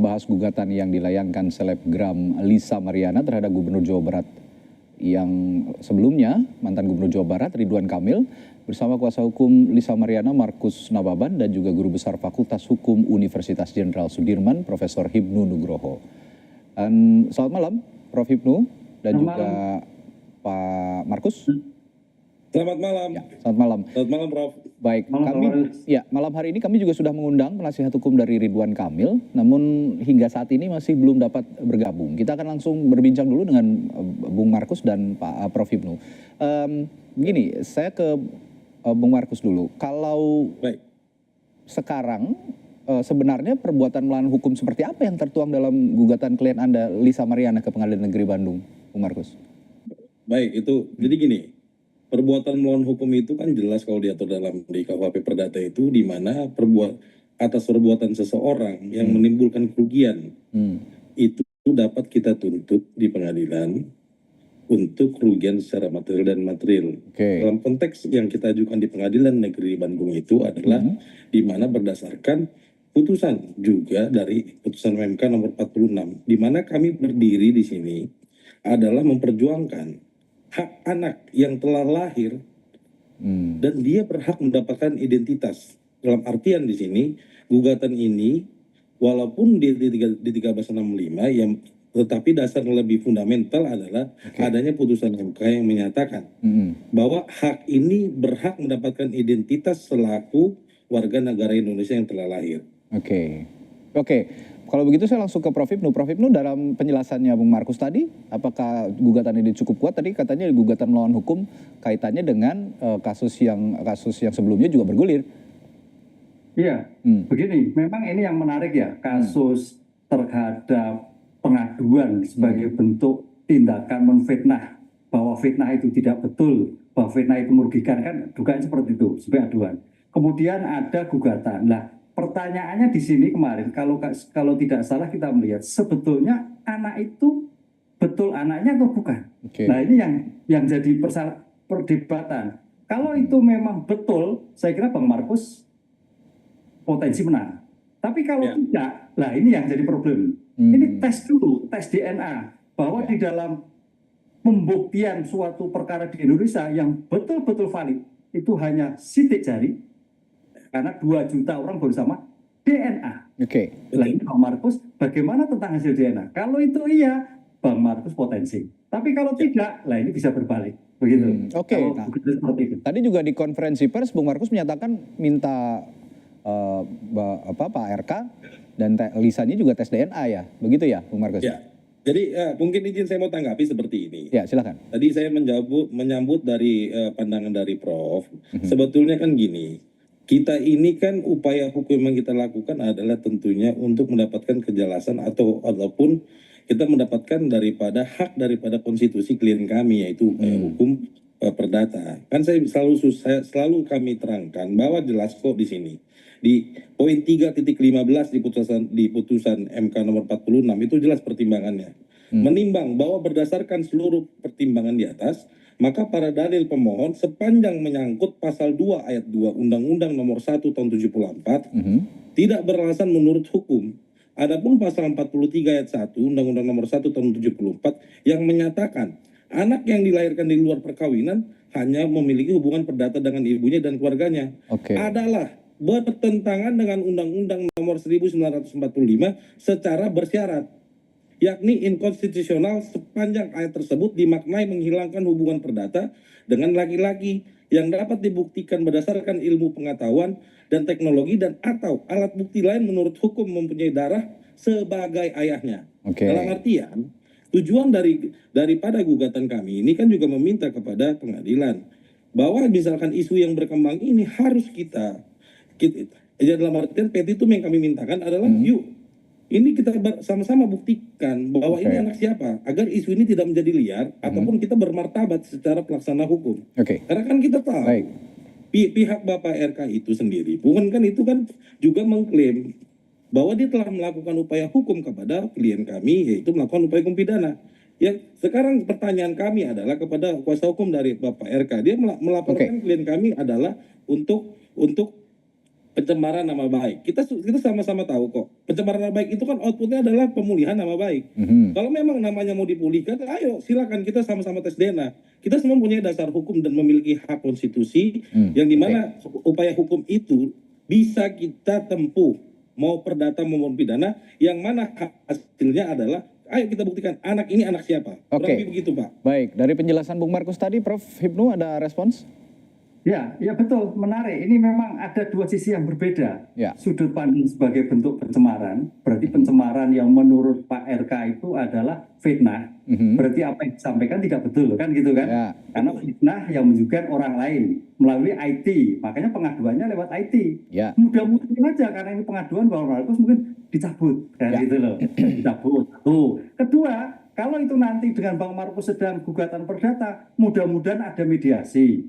membahas gugatan yang dilayangkan selebgram Lisa Mariana terhadap Gubernur Jawa Barat yang sebelumnya mantan Gubernur Jawa Barat Ridwan Kamil bersama kuasa hukum Lisa Mariana Markus Nababan dan juga Guru Besar Fakultas Hukum Universitas Jenderal Sudirman Profesor Hipnu Nugroho. Dan selamat malam Prof. Hipnu dan juga Pak Markus. Selamat malam. Ya, selamat malam. Selamat malam, Prof. Baik, malam hari ini kami juga sudah mengundang penasihat hukum dari Ridwan Kamil, namun hingga saat ini masih belum dapat bergabung. Kita akan langsung berbincang dulu dengan Bung Markus dan Pak Prof. Hipnu. Begini, saya ke Bung Markus dulu. Kalau sekarang sebenarnya perbuatan melawan hukum seperti apa yang tertuang dalam gugatan klien Anda Lisa Mariana ke Pengadilan Negeri Bandung, Bung Markus? Baik, itu jadi gini. Perbuatan melawan hukum itu kan jelas kalau diatur di KUHP Perdata itu di mana atas perbuatan seseorang yang menimbulkan kerugian itu dapat kita tuntut di pengadilan untuk kerugian secara material dan material. Dalam konteks yang kita ajukan di Pengadilan Negeri Bandung itu adalah di mana berdasarkan putusan juga dari putusan MK nomor 46 di mana kami berdiri di sini adalah memperjuangkan hak anak yang telah lahir dan dia berhak mendapatkan identitas. Dalam artian di sini gugatan ini walaupun di 1365 yang tetapi dasar lebih fundamental adalah adanya putusan MK yang menyatakan bahwa hak ini berhak mendapatkan identitas selaku warga negara Indonesia yang telah lahir. Kalau begitu saya langsung ke Prof. Hipnu. Prof. Hipnu, dalam penjelasannya Bung Markus tadi, apakah gugatan ini cukup kuat? Tadi katanya gugatan melawan hukum kaitannya dengan kasus yang sebelumnya juga bergulir. Iya, begini, memang ini yang menarik ya, kasus terhadap pengaduan sebagai bentuk tindakan menfitnah, bahwa fitnah itu tidak betul, bahwa fitnah itu merugikan, kan dugaan seperti itu, sebagai aduan. Kemudian ada gugatan. Nah, pertanyaannya di sini kemarin, kalau tidak salah kita melihat sebetulnya anak itu betul anaknya atau bukan. Nah ini yang jadi perdebatan. Kalau itu memang betul, saya kira Bang Markus potensi menang. Tapi kalau tidak, nah ini yang jadi problem. Ini tes dulu, tes DNA bahwa di dalam pembuktian suatu perkara di Indonesia yang betul-betul valid itu hanya sidik jari. Karena 2 juta orang baru sama DNA. Nah ini Bang Markus, bagaimana tentang hasil DNA? Kalau itu iya, Bang Markus potensi. Tapi kalau tidak, lah ini bisa berbalik. Begitu. Nah, tadi juga di konferensi pers, Bung Markus menyatakan minta Pak RK dan Lisanya juga tes DNA ya, begitu ya, Bung Markus? Ya. Jadi mungkin izin saya mau tanggapi seperti ini. Ya, silakan. Tadi saya menyambut dari pandangan dari Prof. Sebetulnya kan gini. Kita ini kan upaya hukum yang kita lakukan adalah tentunya untuk mendapatkan kejelasan ataupun kita mendapatkan hak daripada konstitusi klien kami yaitu upaya hukum perdata. Kan saya selalu kami terangkan bahwa jelas kok di sini di poin 3.15 di putusan MK nomor 46 itu jelas pertimbangannya. Menimbang bahwa berdasarkan seluruh pertimbangan di atas maka para dalil pemohon sepanjang menyangkut pasal 2 ayat 2 Undang-Undang nomor 1 tahun 74 tidak beralasan menurut hukum. Adapun pasal 43 ayat 1 Undang-Undang nomor 1 tahun 74 yang menyatakan anak yang dilahirkan di luar perkawinan hanya memiliki hubungan perdata dengan ibunya dan keluarganya adalah bertentangan dengan Undang-Undang nomor 1945 secara bersyarat, yakni inkonstitusional sepanjang ayat tersebut dimaknai menghilangkan hubungan perdata dengan laki-laki yang dapat dibuktikan berdasarkan ilmu pengetahuan dan teknologi dan atau alat bukti lain menurut hukum mempunyai darah sebagai ayahnya. Dalam artian tujuan daripada gugatan kami ini kan juga meminta kepada pengadilan bahwa misalkan isu yang berkembang ini harus kita dalam artian petitum yang kami mintakan adalah yuk ini kita sama-sama buktikan bahwa ini anak siapa agar isu ini tidak menjadi liar ataupun kita bermartabat secara pelaksana hukum. Karena kan kita tahu pihak Bapak RK itu sendiri bukan kan itu kan juga mengklaim bahwa dia telah melakukan upaya hukum kepada klien kami yaitu melakukan upaya hukum pidana. Yang sekarang pertanyaan kami adalah kepada kuasa hukum dari Bapak RK, dia melaporkan klien kami adalah untuk pencemaran nama baik. Kita sama-sama tahu kok. Pencemaran nama baik itu kan outputnya adalah pemulihan nama baik. Kalau memang namanya mau dipulihkan, ayo silakan kita sama-sama tes DNA. Kita semua punya dasar hukum dan memiliki hak konstitusi yang dimana upaya hukum itu bisa kita tempuh, mau perdata maupun pidana, yang mana hasilnya adalah ayo kita buktikan anak ini anak siapa. Kurang lebih begitu, Pak. Baik, dari penjelasan Bung Markus tadi, Prof. Hipnu ada respons? Ya, ya betul, menarik. Ini memang ada dua sisi yang berbeda. Ya. Sudut pandang sebagai bentuk pencemaran, berarti pencemaran yang menurut Pak RK itu adalah fitnah. Berarti apa yang disampaikan tidak betul, kan gitu kan? Ya. Karena fitnah yang menunjukkan orang lain melalui IT, makanya pengaduannya lewat IT. Ya. Mudah-mudahan aja karena ini pengaduan bahwa Markus mungkin dicabut, kan gitu loh, dicabut. Tuh. Kedua, kalau itu nanti dengan Bang Markus sedang gugatan perdata, mudah-mudahan ada mediasi.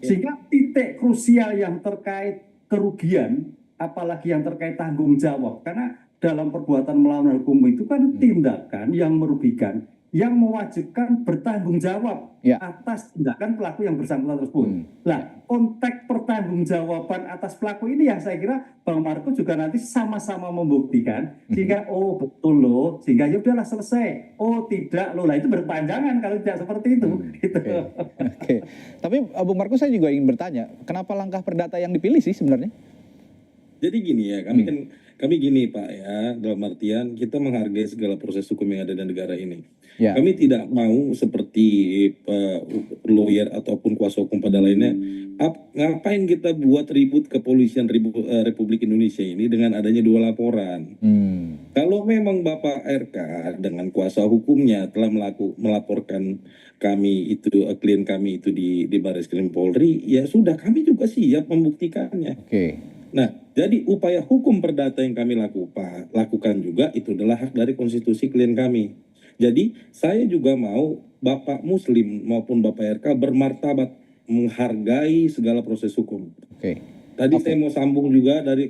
Sehingga titik krusial yang terkait kerugian, apalagi yang terkait tanggung jawab. Karena dalam perbuatan melawan hukum itu kan tindakan yang merugikan, yang mewajibkan bertanggung jawab atas tindakan pelaku yang bersangkutan tersebut. Nah, konteks pertanggungjawaban atas pelaku ini yang saya kira Bang Markus juga nanti sama-sama membuktikan sehingga oh betul loh, sehingga ya udahlah selesai. Oh tidak loh, lah itu berpanjangan kalau tidak seperti itu. Gitu. Oke. Tapi Bung Markus saya juga ingin bertanya, kenapa langkah perdata yang dipilih sih sebenarnya? Jadi gini ya, kami gini Pak ya, dalam artian kita menghargai segala proses hukum yang ada di negara ini. Ya. Kami tidak mau seperti lawyer ataupun kuasa hukum pada lainnya, ngapain kita buat ribut kepolisian Republik Indonesia ini dengan adanya 2 laporan. Kalau memang Bapak RK dengan kuasa hukumnya telah melaporkan kami itu, klien kami itu di Barreskrim Polri, ya sudah kami juga siap membuktikannya. Oke. Nah, jadi upaya hukum perdata yang kami lakukan juga itu adalah hak dari konstitusi klien kami. Jadi saya juga mau Bapak Muslim maupun Bapak RK bermartabat, menghargai segala proses hukum. Oke. Tadi saya mau sambung juga dari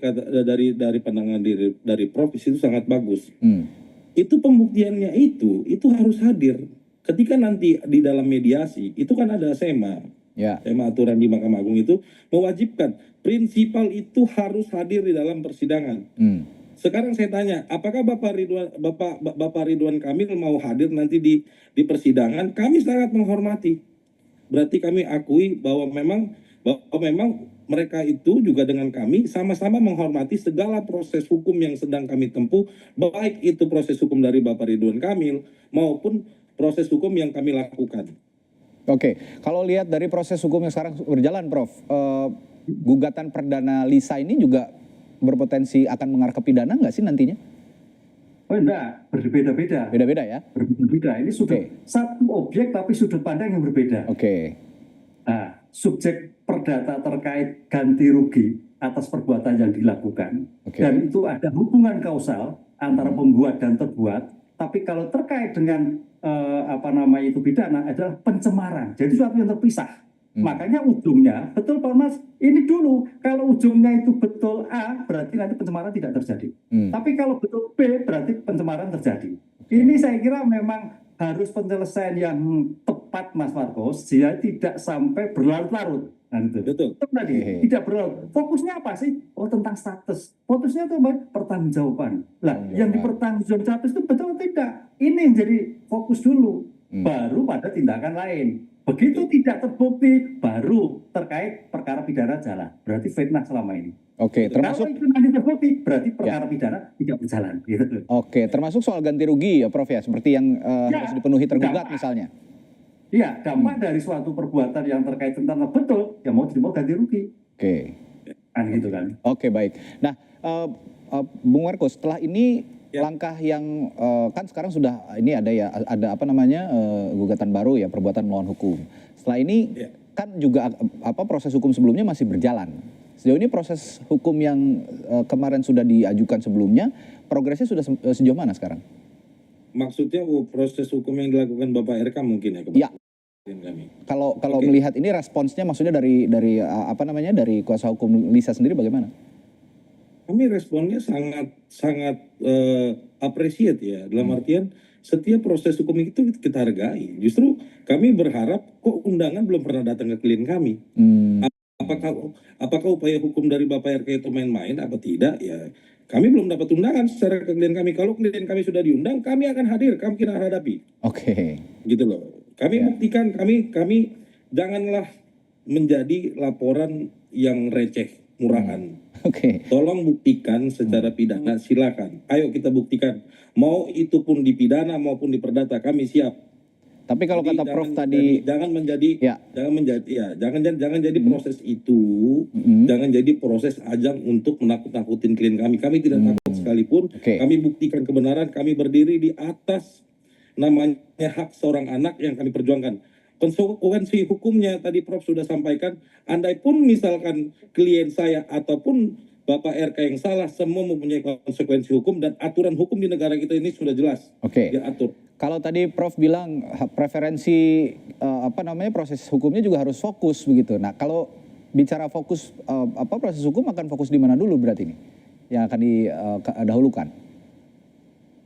pandangan dari Prof itu sangat bagus. Itu pembuktiannya itu harus hadir. Ketika nanti di dalam mediasi itu kan ada SEMA. SEMA aturan di Mahkamah Agung itu mewajibkan prinsipal itu harus hadir di dalam persidangan. Sekarang saya tanya, apakah Bapak Ridwan Kamil mau hadir nanti di persidangan? Kami sangat menghormati. Berarti kami akui bahwa memang mereka itu juga dengan kami sama-sama menghormati segala proses hukum yang sedang kami tempuh, baik itu proses hukum dari Bapak Ridwan Kamil maupun proses hukum yang kami lakukan. Oke, kalau lihat dari proses hukum yang sekarang berjalan, Prof, gugatan perdana Lisa ini juga berpotensi akan mengarah ke pidana nggak sih nantinya? Oh enggak, berbeda-beda. Beda-beda ya? Berbeda-beda. Ini sudah satu objek tapi sudut pandang yang berbeda. Oke. Nah, subjek perdata terkait ganti rugi atas perbuatan yang dilakukan. Dan itu ada hubungan kausal antara pembuat dan terbuat. Tapi kalau terkait dengan pidana adalah pencemaran. Jadi sesuatu yang terpisah. Makanya ujungnya, betul Pak Mas, ini dulu, kalau ujungnya itu betul A, berarti nanti pencemaran tidak terjadi. Tapi kalau betul B, berarti pencemaran terjadi. Ini saya kira memang harus penyelesaian yang tepat Mas Markus, sehingga tidak sampai berlarut-larut. Nah, itu. Betul. Tadi, tidak berlarut. Fokusnya apa sih? Oh, tentang status. Fokusnya itu apa? Pertanggungjawaban. Lah, yang dipertanggungjawabkan status itu betul atau tidak? Ini yang jadi fokus dulu. Baru pada tindakan lain. Begitu tidak terbukti, baru terkait perkara pidana jalan. Berarti fitnah selama ini. Oke, termasuk kalau itu nanti terbukti, berarti perkara pidana tidak berjalan. Gitu. Oke, termasuk soal ganti rugi ya, Prof ya, seperti yang harus dipenuhi tergugat misalnya. Iya, dampak dari suatu perbuatan yang terkait tentang betul, ya mau ganti rugi. Oke. Kan gitu kan. Oke, baik. Nah, Bung Markus, setelah ini langkah yang kan sekarang sudah ini ada gugatan baru ya, perbuatan melawan hukum. Setelah ini kan juga proses hukum sebelumnya masih berjalan. Sejauh ini proses hukum yang kemarin sudah diajukan sebelumnya, progresnya sudah sejauh mana sekarang? Maksudnya proses hukum yang dilakukan Bapak RK mungkin ya? Iya. Kalau melihat ini responsnya maksudnya dari kuasa hukum Lisa sendiri bagaimana? Kami responnya sangat appreciate ya, dalam artian setiap proses hukum itu kita hargai. Justru kami berharap kok undangan belum pernah datang ke klien kami. apakah upaya hukum dari Bapak RK itu main-main apa tidak? Ya, kami belum dapat undangan secara ke klien kami. Kalau klien kami sudah diundang, kami akan hadir, kami kita hadapi. Oke. Gitu loh. Kami Ya. buktikan, kami janganlah menjadi laporan yang receh, murahan. Oke. Tolong buktikan secara pidana, silakan. Ayo kita buktikan. Mau itu pun dipidana maupun diperdata, kami siap. Tapi kalau Jadi kata Prof tadi, jangan menjadi ya. jangan jadi proses itu, jangan jadi proses ajang untuk menakut-nakutin klien kami. Kami tidak takut sekalipun. Oke. Kami buktikan kebenaran, kami berdiri di atas namanya hak seorang anak yang kami perjuangkan. Konsekuensi hukumnya tadi Prof sudah sampaikan, andai pun misalkan klien saya ataupun Bapak RK yang salah, semua mempunyai konsekuensi hukum dan aturan hukum di negara kita ini sudah jelas Oke. diatur. Kalau tadi Prof bilang preferensi proses hukumnya juga harus fokus begitu. Nah, kalau bicara fokus proses hukum akan fokus di mana dulu berarti ini yang akan didahulukan?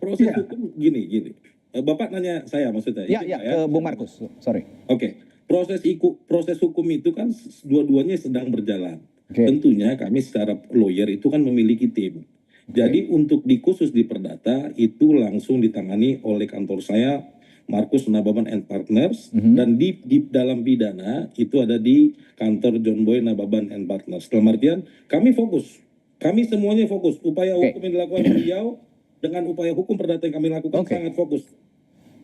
Proses hukum gini. Bapak nanya saya maksudnya. Ya, ke Bung Markus. Sorry. Oke. Proses hukum itu kan dua-duanya sedang berjalan. Oke. Tentunya kami secara lawyer itu kan memiliki tim. Jadi untuk khusus di perdata itu langsung ditangani oleh kantor saya, Markus Nababan and Partners, dan di dalam pidana itu ada di kantor John Boy Nababan and Partners. Dalam artian kami fokus, kami semuanya fokus. Upaya hukum yang dilakukan beliau dengan upaya hukum perdata yang kami lakukan sangat fokus.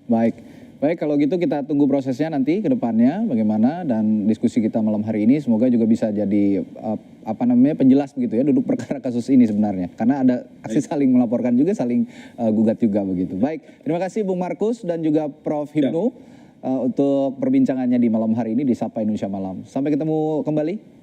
Baik, kalau gitu kita tunggu prosesnya nanti ke depannya bagaimana, dan diskusi kita malam hari ini semoga juga bisa jadi penjelas begitu ya duduk perkara kasus ini sebenarnya. Karena ada aksi saling melaporkan juga, saling gugat juga begitu. Baik, terima kasih Bung Markus dan juga Prof Hipnu untuk perbincangannya di malam hari ini di Sapa Indonesia Malam. Sampai ketemu kembali.